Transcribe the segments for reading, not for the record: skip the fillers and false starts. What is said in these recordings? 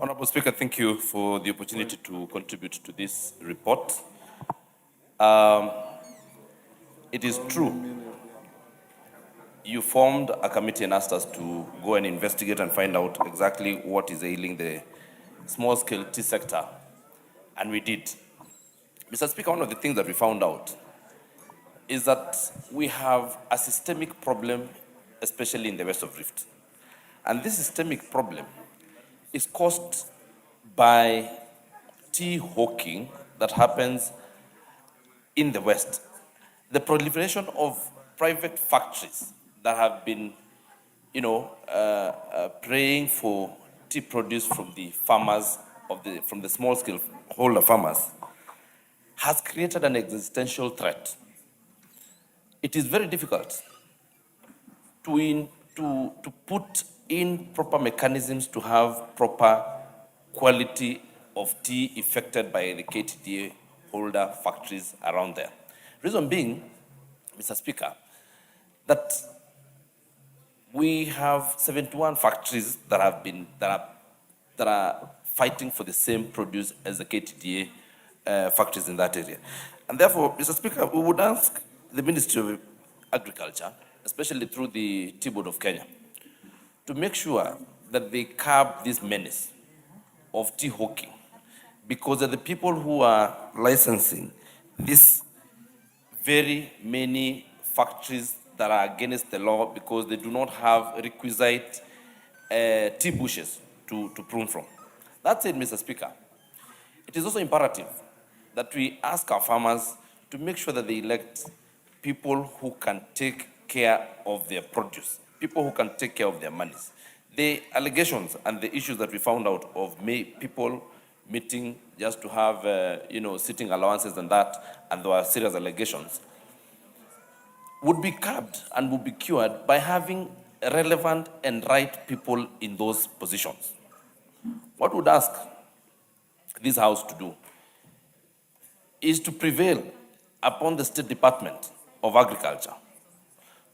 Honorable Speaker, thank you for the opportunity to contribute to this report. It is true, you formed a committee and asked us to go and investigate and find out exactly what is ailing the small-scale tea sector, and we did. Mr. Speaker, one of the things that we found out is that we have a systemic problem, especially in the West of Rift. And this systemic problem is caused by tea hawking that happens in the West. The proliferation of private factories that have been, praying for tea produce from the farmers from the small-scale holder farmers has created an existential threat. It is very difficult to put in proper mechanisms to have proper quality of tea effected by the KTDA holder factories around there. Reason being, Mr. Speaker, that we have 71 factories that are fighting for the same produce as the KTDA factories in that area. And therefore, Mr. Speaker, we would ask the Ministry of Agriculture, especially through the Tea Board of Kenya, to make sure that they curb this menace of tea hawking, because they're the people who are licensing these very many factories that are against the law because they do not have requisite tea bushes to prune from. That said, Mr. Speaker, it is also imperative that we ask our farmers to make sure that they elect people who can take care of their produce, people who can take care of their monies. The allegations and the issues that we found out of people meeting just to have, sitting allowances and that, and there were serious allegations, would be curbed and would be cured by having relevant and right people in those positions. What would ask this House to do is to prevail upon the State Department of Agriculture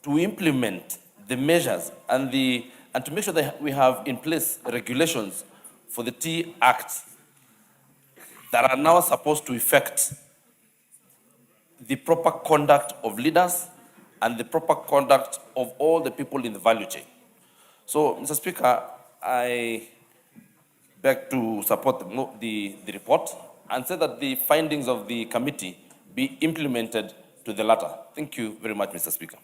to implement the measures and to make sure that we have in place regulations for the Tea Act that are now supposed to effect the proper conduct of leaders and the proper conduct of all the people in the value chain. So, Mr. Speaker, I beg to support the report and say that the findings of the committee be implemented to the latter. Thank you very much, Mr. Speaker.